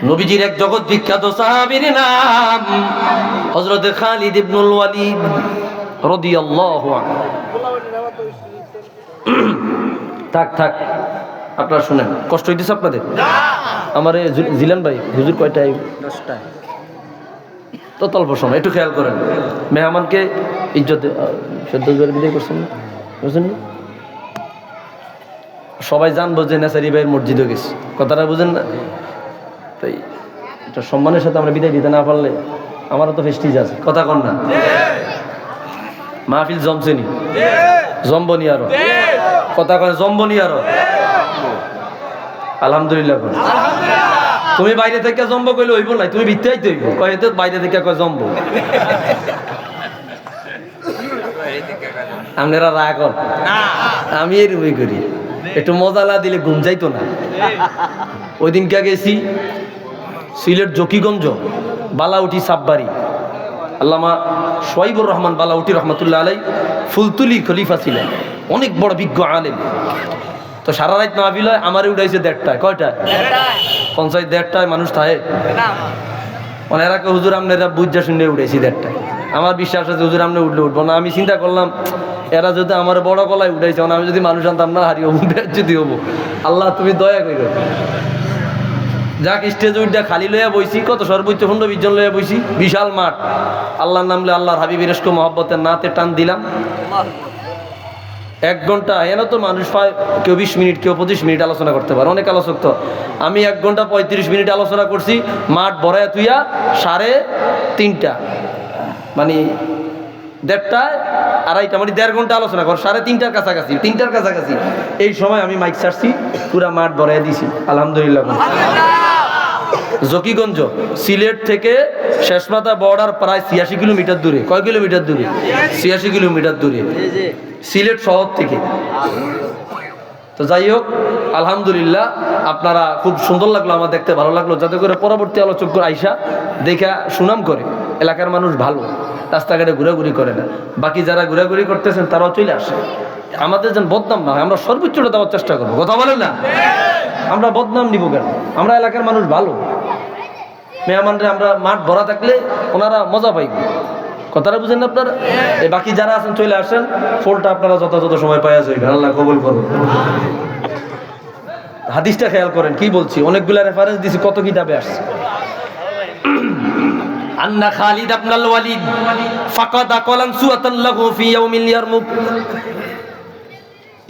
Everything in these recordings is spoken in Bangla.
নবীজির এক জগৎ বিখ্যাত সাহাবীর নাম হযরত খালিদ ইবনুল ওয়ালিদ রাদিয়াল্লাহু আনহু। থাক আপনারা শুনেন, কষ্ট হইতেছে আপনাদের? আমার জিলান ভাই হুজুর কয়টায়? 10টায়। তো অল্প সময় একটু খেয়াল করেন, মেহমানকে ইজ্জত সদ্য বিদায় করছেন না, বুঝছেন না? সবাই জানবো যে নেসারি ভাইয়ের মসজিদে গেছে, কথাটা বুঝেন না? তাই এটা সম্মানের সাথে আমরা বিদায় দিতে না পারলে আমারও তো ফেস্টিজ আছে, কথা কন না? মাহফিল জমছেনি, জম্বনি আরো, কথা কন জম্বনি আরো। আলহামদুলিল্লাহ। তুমি বাইরে থেকে জম্ব কইলে হইব না, তুমি ভিতরে আইতে হইব। কয় তো বাইরে থেকে কয় জম্ব, আপনারা রাগ কর, আমি এরকমই করি। একটু মজালা দিলে ঘুম যাইতো না। ওই দিনকে গেছি সিলেট জকিগঞ্জ বালাউটি সাববাড়ি, আল্লামা সোহাইবুর রহমান বালাউটি রহমতুল্লাহ আলাই ফুলতুলি খলিফা ছিলেন, অনেক বড় বিজ্ঞ আলেম। তো সারা রাত মাহফিল হয়, আমারে উঠাইছে 1:30টায়। কয়টায়? পঞ্চায়েত 1:30টায় মানুষ থাকে। এরা কে হুজুর আপনারা বুঝা শুনে উঠেছি 1:30টায়। আমার বিশ্বাস আছে হুজুর আপনি উঠলে উঠবো না। আমি চিন্তা করলাম এরা যদি আমার বড় গলায় উঠাইছে, আমি যদি মানুষ আনতাম না হারিয়ে যদি হবো। আল্লাহ তুমি দয়া করো। যাক স্টেজ উঠে খালি লইয়া বইছি, কত সর্বোচ্চ 15-20 জন লইয়া বইছি, বিশাল মাঠ। আল্লাহর নামলে আল্লাহর হাবিবের ইশক মহব্বতের নাতে টান দিলাম। 1 ঘন্টা এন তো মানুষ পায়, কেউ 20 মিনিট, কেউ 25 মিনিট আলোচনা করতে পারে, অনেক আলোচক। তো আমি 1 ঘন্টা 35 মিনিট আলোচনা করছি, মাঠ ভরায় তুইয়া 3:30, মানে 1:30টায় 2:30, মানে 1.5 ঘন্টা আলোচনা কর, 3:30টার কাছাকাছি, 3টার কাছাকাছি। এই সময় আমি মাইক ছাড়ছি, পুরা মাঠ ভরাই দিছি। আলহামদুলিল্লাহ। জকিগঞ্জ সিলেট থেকে শেষমাথা বর্ডার প্রায় 86 কিলোমিটার দূরে। কয় কিলোমিটার দূরে? 86 কিলোমিটার দূরে সিলেট শহর থেকে। তো যাই হোক, আলহামদুলিল্লাহ, আপনারা খুব সুন্দর লাগলো, আমার দেখতে ভালো লাগলো, যাতে করে পরবর্তী আলোচক আইসা দেখা সুনাম করে। এলাকার মানুষ ভালো, রাস্তাঘাটে ঘোরাঘুরি করে না। বাকি যারা ঘোরাঘুরি করতেছেন তারাও চলে আসে, আমাদের যেন বদনাম না হয়, আমরা সর্বোচ্চটা দেওয়ার চেষ্টা করবো। কথা বলেন না? আমরা বদনাম নিব কেন? আমরা এলাকার মানুষ ভালো, মেহমানরা আমরা মাঠ ভরা থাকলে ওনারা মজা পাইব। কথাটা বুঝেন না আপনারা? এই বাকি যারা আছেন চলে আসেন, ফলটা আপনারা যথাযথ সময় পাওয়া যাবে। আল্লাহ কবুল করুন। হাদিসটা খেয়াল করেন কি বলছি, অনেকগুলা রেফারেন্স দিছি, কত কিতাবে আসছে। আন্না খালিদ ইবনুল ওয়ালিদ ফাকাদা কলান সুয়াতান লাহু ফি ইয়াউমিল ইয়ারমুক।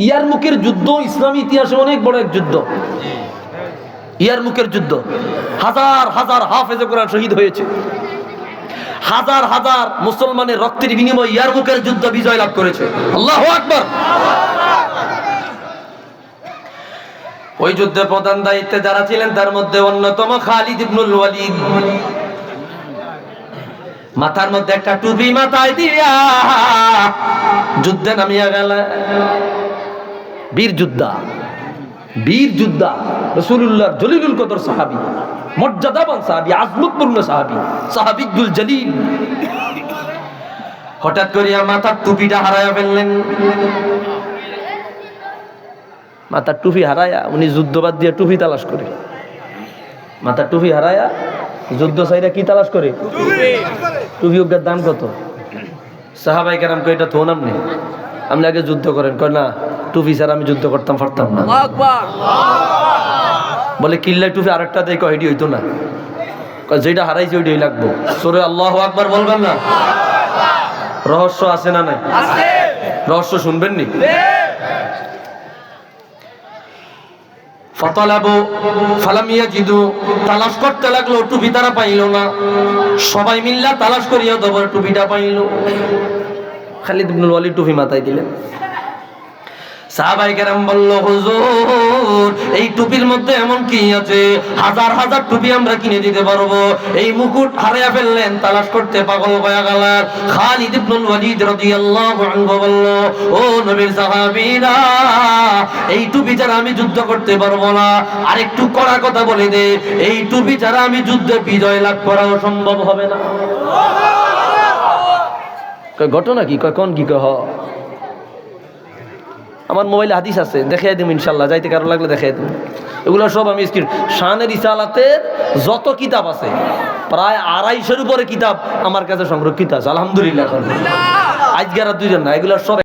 ইয়ারমুকের যুদ্ধ ইসলামী ইতিহাসে অনেক বড় এক যুদ্ধ। ইয়ারমুকের যুদ্ধ, হাজার হাজার হাফেজে কোরআন শহীদ হয়েছে, হাজার হাজার মুসলমানের রক্তের বিনিময়ে ইয়ারমুকের যুদ্ধ বিজয় লাভ করেছে। আল্লাহু আকবার। ওই যুদ্ধে প্রধান দায়িত্বে যারা ছিলেন তার মধ্যে অন্যতম খালিদ ইবনুল ওয়ালিদ। মাথার মধ্যে একটা টুপি মাথায় দিয়া যুদ্ধে নামিয়া গেল। বীর যোদ্ধা, বীর যোদ্ধা, রাসূলুল্লাহর জলিলুল কদর সাহাবী, মর্যাদাবান সাহাবী, আজমতপূর্ণ সাহাবী, সাহাবীউল জলিল। হঠাৎ করে মাথার টুপিটা হারায়া ফেললেন। মাথার টুপি হারায়া উনি যুদ্ধবাদ দিয়ে টুপি তালাশ করে, মাথার টুপি হারায়া যুদ্ধ চাইরা কি তালাশ করে? টুপি। ওর দাম কত? সাহাবায়ে কেরাম কয় এটা থোন আপনি আগে যুদ্ধ করেন। কয় না, টুপি ছাড়া আমি যুদ্ধ করতাম পারতাম না। বলে কিল্লাই টুপি আরেকটা দেয়, কয় এটি হইতো না, যেটা হারাইছে ওইটাই লাগবো। সরে আল্লাহু আকবার বলবেন না? রহস্য আছে না নাই? রহস্য শুনবেন নি? ফাতালাবু ফালাম ইয়াজিদু, তালাশ করতে লাগলো, টুপি তারা পাইল না। সবাই মিল্লা তালাশ করিয়া দবর টুপিটা পাইল। খালিদ ইবনুল ওয়ালিদ টুপি মাথায় দিলেন। সাহাবায়ে কেরাম বলল, হুজুর এই টুপির মধ্যে এমন কি আছে? হাজার হাজার টুপি আমরা কিনে দিতে পারবো। এই মুকুট হারিয়ে ফেললেন, তালাশ করতে পাগল হয়ে গেলেন। খালিদ ইবনুল ওয়ালিদ রাদিয়াল্লাহু আনহু বলল, ও নবীর সাহাবীরা, এই টুপি ছাড়া আমি যুদ্ধ করতে পারবো না। আরেকটু কড়া কথা বলে দে, এই টুপি ছাড়া আমি যুদ্ধে বিজয় লাভ করা সম্ভব হবে না। ঘটনা কি? কয় কোন কি? কয় আমার মোবাইলে হাদিস আছে, দেখাই দেবো ইনশাল্লাহ, যাইতে কারো লাগলে দেখাই দেবো। এগুলো সব আমি স্ক্রিন শানের রিসালাতের যত কিতাব আছে প্রায় 250-এর উপরে কিতাব আমার কাছে সংরক্ষিত আছে, আলহামদুলিল্লাহ। আজকে আর 2 জন না, এগুলো সব